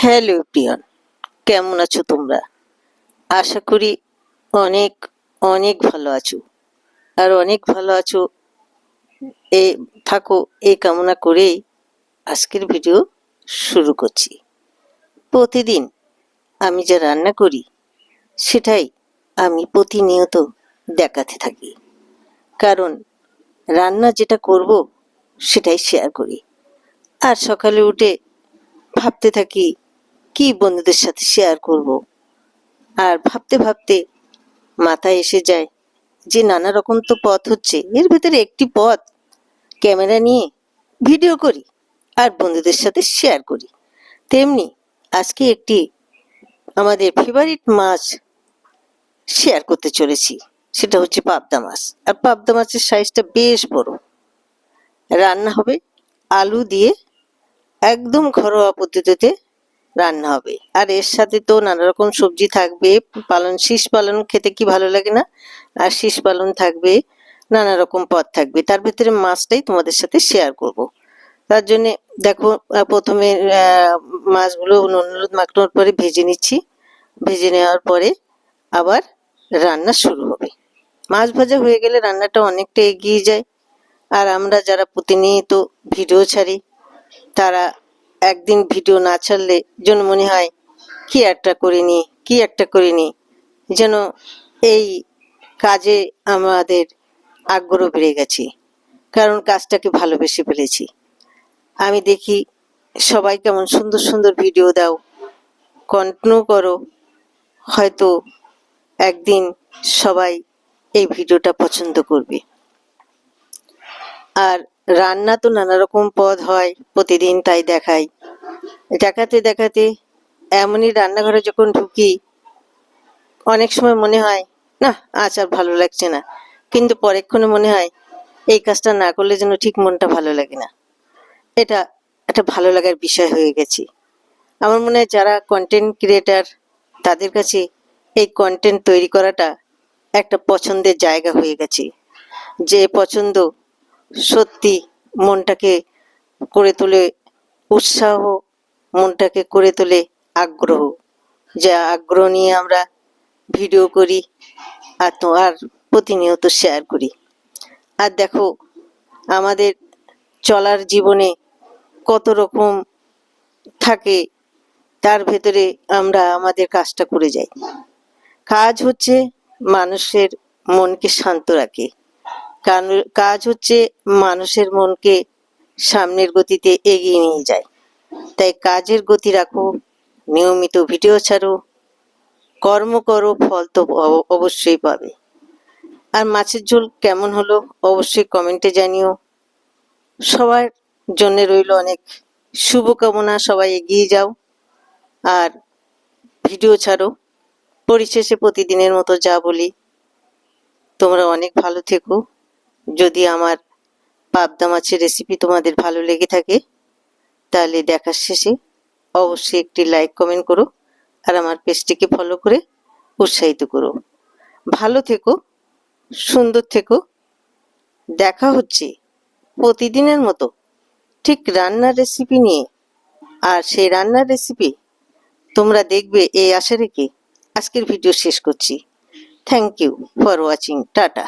Hello প্রিয়ন, কেমন আছো তোমরা? আশা করি অনেক অনেক ভালো আছো। আর অনেক ভালো আছো এ থাকো এই কামনা করেই আজকের ভিডিও শুরু করছি। প্রতিদিন আমি যা রান্না করি সেটাই আমি প্রতিনিয়ত দেখাতে থাকি, কারণ রান্না যেটা করব সেটাই শেয়ার করি। আর সকালে উঠে ভাবতে থাকি কি বন্ধুদের সাথে শেয়ার করব। আর ভাবতে ভাবতে মাথায় এসে যায় যে নানা রকম তো পথ হচ্ছে, এর ভেতরে একটি পথ ক্যামেরা নিয়ে ভিডিও করি আর বন্ধুদের সাথে শেয়ার করি। তেমনি আজকে একটি আমাদের ফেভারিট মাছ শেয়ার করতে চলেছি, সেটা হচ্ছে পাবদা মাছ। আর পাবদা মাছের সাইজটা বেশ বড়। রান্না হবে আলু দিয়ে, একদম ঘরোয়া পদ্ধতিতে রান্না হবে। আর এর সাথে তো নানা রকম সবজি থাকবে। শীষ পালন খেতে কি ভালো লাগে না? আর শীষ পালন থাকবে, নানা রকম পদ থাকবে, তার ভিতরে মাছটাই তোমাদের সাথে শেয়ার করব। তার জন্যে দেখো, প্রথমে মাছগুলো নুন হলুদ মাখানোর পরে ভেজে নিচ্ছি। ভেজে নেওয়ার পরে আবার রান্না শুরু হবে। মাছ ভাজা হয়ে গেলে রান্নাটা অনেকটা এগিয়ে যায়। আর আমরা যারা প্রতিনিয়ত ভিডিও ছাড়ি, তারা একদিন ভিডিও না ছাড়লে যেন মনে হয় কি একটা করিনি, যেন এই কাজে আমাদের আগ্রহ বেড়ে গেছে, কারণ কাজটাকে ভালোবেসে ফেলেছি। আমি দেখি সবাই কেমন সুন্দর সুন্দর ভিডিও দাও, কন্টিনিউ করো, হয়তো একদিন সবাই এই ভিডিওটা পছন্দ করবে। আর রান্না তো নানা রকম পদ হয় প্রতিদিন, তাই দেখাতে দেখাতে এমনই রান্নাঘরে যখন ঢুকি, অনেক সময় মনে হয় না আজ আর ভালো লাগছে না, কিন্তু পরেক্ষণে মনে হয় এই কাজটা না করলে যেন ঠিক মনটা ভালো লাগে না। এটা একটা ভালো লাগার বিষয় হয়ে গেছে। আমার মনে হয় যারা কন্টেন্ট ক্রিয়েটার, তাদের কাছে এই কন্টেন্ট তৈরি করাটা একটা পছন্দের জায়গা হয়ে গেছে। যে পছন্দ সত্যি মনটাকে করে তোলে উৎসাহ, মনটাকে করে তোলে আগ্রহ। যা আগ্রহ নিয়ে আমরা ভিডিও করি আর প্রতিনিয়ত শেয়ার করি। আর দেখো, আমাদের চলার জীবনে কত রকম থাকে, তার ভেতরে আমরা আমাদের কাজটা করে যাই। কাজ হচ্ছে মানুষের মনকে শান্ত রাখে, কাজ হচ্ছে মানুষের মনকে সামনের গতিতে এগিয়ে নিয়ে যায়। তাই কাজের গতি রাখো, নিয়মিত ভিডিও ছাড়ো, কর্ম করো, ফল তো অবশ্যই পাবে। আর মাছের ঝোল কেমন হলো অবশ্যই কমেন্টে জানিও। সবার জন্য রইল অনেক শুভকামনা, সবাই এগিয়ে যাও আর ভিডিও ছাড়ো। পরিশেষে প্রতিদিনের মতো যা বলি, তোমরা অনেক ভালো থেকো। যদি আমার পাবদা মাছের রেসিপি তোমাদের ভালো লেগে থাকে, তাহলে দেখার শেষে অবশ্যই একটি লাইক কমেন্ট করো আর আমার পেজটিকে ফলো করে উৎসাহিত করো। ভালো থেকো, সুন্দর থেকো। দেখা হচ্ছে প্রতিদিনের মতো ঠিক রান্নার রেসিপি নিয়ে। আর সেই রান্নার রেসিপি তোমরা দেখবে এই আশা রেখে আজকের ভিডিও শেষ করছি। Thank you for watching. Tata.